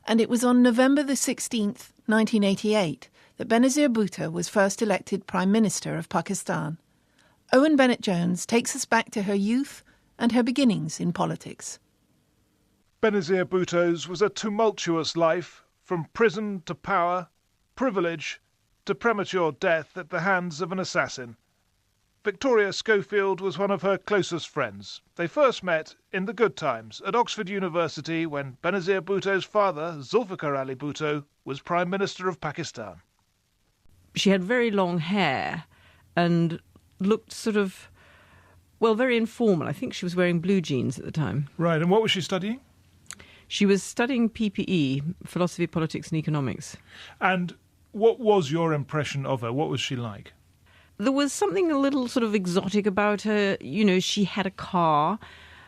And it was on November the 16th, 1988, that Benazir Bhutto was first elected Prime Minister of Pakistan. Owen Bennett-Jones takes us back to her youth and her beginnings in politics. Benazir Bhutto's was a tumultuous life, from prison to power, privilege to premature death at the hands of an assassin. Victoria Schofield was one of her closest friends. They first met in the good times at Oxford University when Benazir Bhutto's father, Zulfikar Ali Bhutto, was Prime Minister of Pakistan. She had very long hair and looked sort of, well, very informal. I think she was wearing blue jeans at the time. Right, and what was she studying? She was studying PPE, Philosophy, Politics and Economics. And what was your impression of her? What was she like? There was something a little sort of exotic about her. You know, she had a car.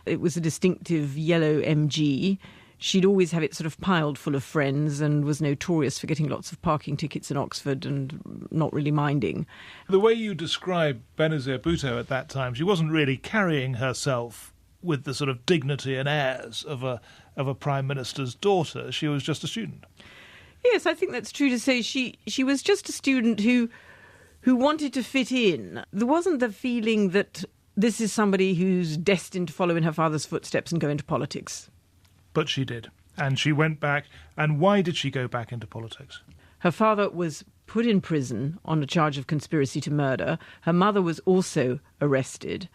It was a distinctive yellow MG. She'd always have it sort of piled full of friends and was notorious for getting lots of parking tickets in Oxford and not really minding. The way you describe Benazir Bhutto at that time, she wasn't really carrying herself with the sort of dignity and airs of a Prime Minister's daughter. She was just a student. Yes, I think that's true to say. She was just a student who wanted to fit in. There wasn't the feeling that this is somebody who's destined to follow in her father's footsteps and go into politics. But she did. And she went back. And why did she go back into politics? Her father was put in prison on a charge of conspiracy to murder. Her mother was also arrested.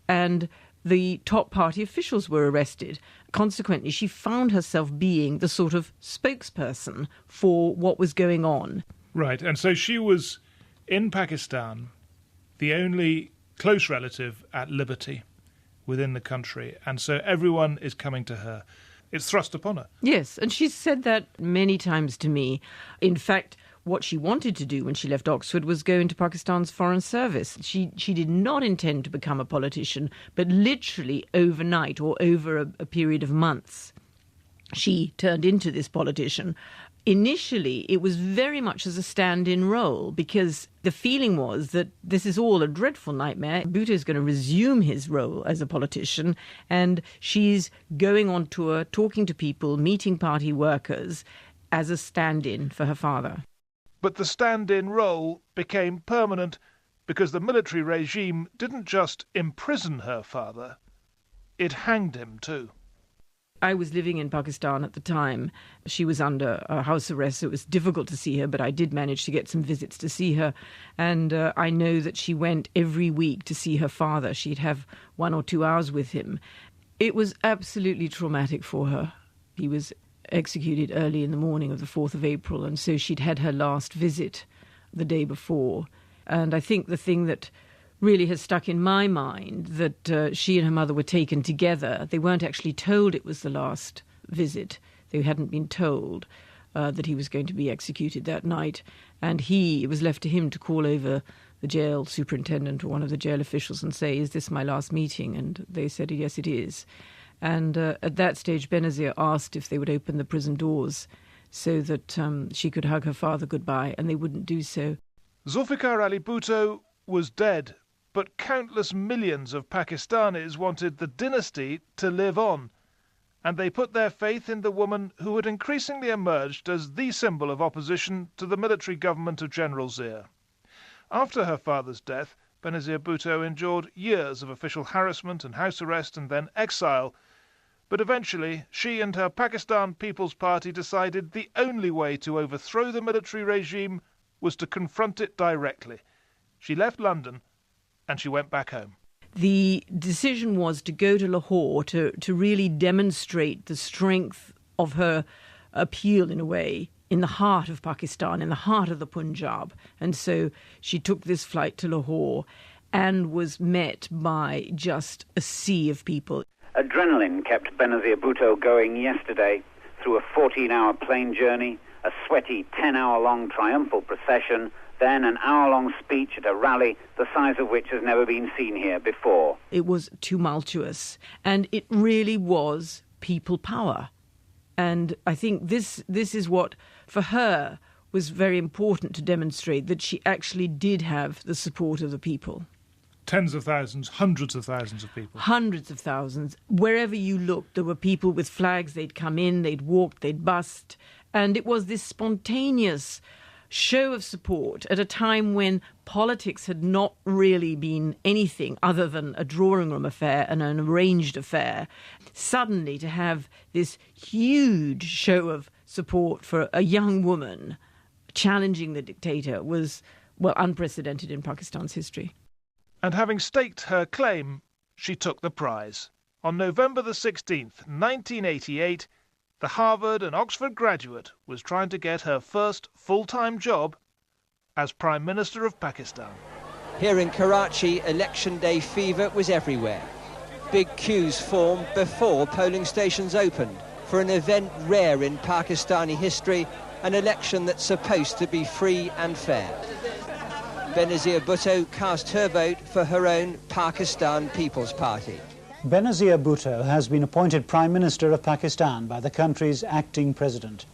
And the top party officials were arrested. Consequently, she found herself being the sort of spokesperson for what was going on. Right. And so she was in Pakistan, the only close relative at liberty within the country, and so everyone is coming to her. It's thrust upon her. Yes, and she's said that many times to me. In fact, what she wanted to do when she left Oxford was go into Pakistan's Foreign Service. She did not intend to become a politician, but literally overnight or over a period of months, she turned into this politician. Initially, it was very much as a stand-in role because the feeling was that this is all a dreadful nightmare. Bhutto is going to resume his role as a politician, and she's going on tour, talking to people, meeting party workers as a stand-in for her father. But the stand-in role became permanent because the military regime didn't just imprison her father, it hanged him too. I was living in Pakistan at the time. She was under house arrest, so it was difficult to see her, but I did manage to get some visits to see her. And I know that she went every week to see her father. She'd have 1 or 2 hours with him. It was absolutely traumatic for her. He was executed early in the morning of the 4th of April, and so she'd had her last visit the day before. And I think the thing that really has stuck in my mind that she and her mother were taken together. They weren't actually told it was the last visit. They hadn't been told that he was going to be executed that night. And it was left to him to call over the jail superintendent or one of the jail officials and say, "Is this my last meeting?" And they said, "Yes, it is." And at that stage, Benazir asked if they would open the prison doors so that she could hug her father goodbye, and they wouldn't do so. Zulfikar Ali Bhutto was dead, but countless millions of Pakistanis wanted the dynasty to live on, and they put their faith in the woman who had increasingly emerged as the symbol of opposition to the military government of General Zia. After her father's death, Benazir Bhutto endured years of official harassment and house arrest and then exile, but eventually she and her Pakistan People's Party decided the only way to overthrow the military regime was to confront it directly. She left London and she went back home. The decision was to go to Lahore to really demonstrate the strength of her appeal, in a way, in the heart of Pakistan, in the heart of the Punjab. And so she took this flight to Lahore and was met by just a sea of people. Adrenaline kept Benazir Bhutto going yesterday through a 14-hour plane journey, a sweaty 10-hour-long triumphal procession, then an hour-long speech at a rally the size of which has never been seen here before. It was tumultuous, and it really was people power. And I think this is what, for her, was very important to demonstrate, that she actually did have the support of the people. Tens of thousands, hundreds of thousands of people. Hundreds of thousands. Wherever you looked, there were people with flags. They'd come in, they'd walk, they'd bust. And it was this spontaneous show of support at a time when politics had not really been anything other than a drawing room affair and an arranged affair. Suddenly to have this huge show of support for a young woman challenging the dictator was, well, unprecedented in Pakistan's history. And having staked her claim, she took the prize. On November the 16th, 1988, the Harvard and Oxford graduate was trying to get her first full-time job as Prime Minister of Pakistan. Here in Karachi, election day fever was everywhere. Big queues formed before polling stations opened for an event rare in Pakistani history, an election that's supposed to be free and fair. Benazir Bhutto cast her vote for her own Pakistan People's Party. Benazir Bhutto has been appointed Prime Minister of Pakistan by the country's acting president.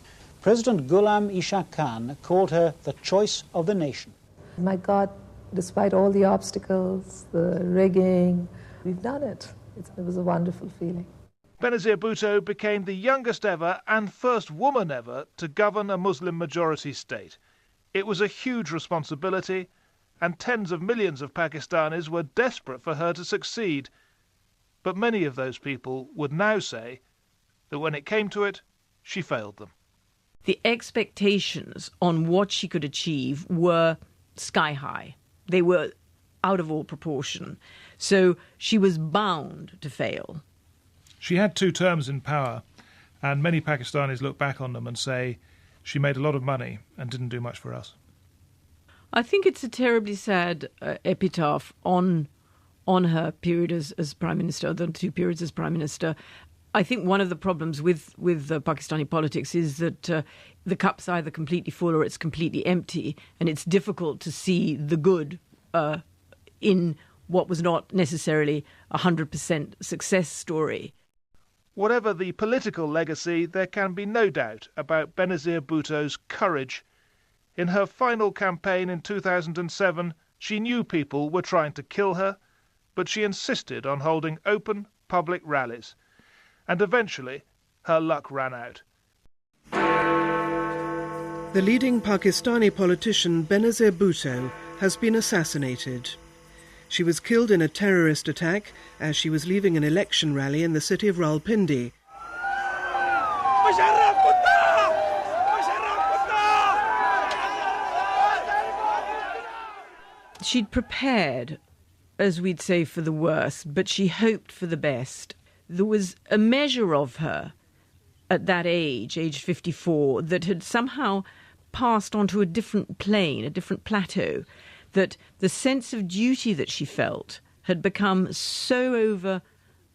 President Ghulam Ishaq Khan called her the choice of the nation. My God, despite all the obstacles, the rigging, we've done it. It was a wonderful feeling. Benazir Bhutto became the youngest ever and first woman ever to govern a Muslim-majority state. It was a huge responsibility, and tens of millions of Pakistanis were desperate for her to succeed. But many of those people would now say that when it came to it, she failed them. The expectations on what she could achieve were sky high. They were out of all proportion. So she was bound to fail. She had 2 terms in power, and many Pakistanis look back on them and say she made a lot of money and didn't do much for us. I think it's a terribly sad epitaph on her period as Prime Minister, the 2 periods as Prime Minister. I think one of the problems with Pakistani politics is that the cup's either completely full or it's completely empty, and it's difficult to see the good in what was not necessarily a 100% success story. Whatever the political legacy, there can be no doubt about Benazir Bhutto's courage. In her final campaign in 2007, she knew people were trying to kill her, but she insisted on holding open public rallies. And eventually, her luck ran out. The leading Pakistani politician Benazir Bhutto has been assassinated. She was killed in a terrorist attack as she was leaving an election rally in the city of Rawalpindi. She'd prepared, as we'd say, for the worst, but she hoped for the best. There was a measure of her at that age 54, that had somehow passed onto a different plane, a different plateau, that the sense of duty that she felt had become so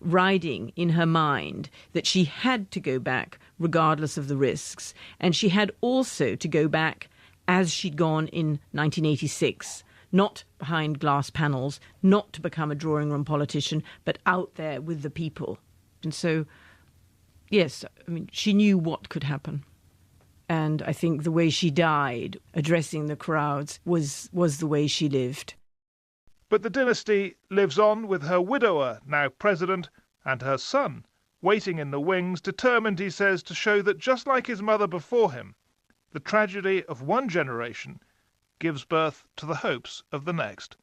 overriding in her mind that she had to go back regardless of the risks. And she had also to go back as she'd gone in 1986, not behind glass panels, not to become a drawing room politician, but out there with the people. And so, yes, I mean, she knew what could happen. And I think the way she died, addressing the crowds, was the way she lived. But the dynasty lives on with her widower, now president, and her son, waiting in the wings, determined, he says, to show that just like his mother before him, the tragedy of one generation gives birth to the hopes of the next.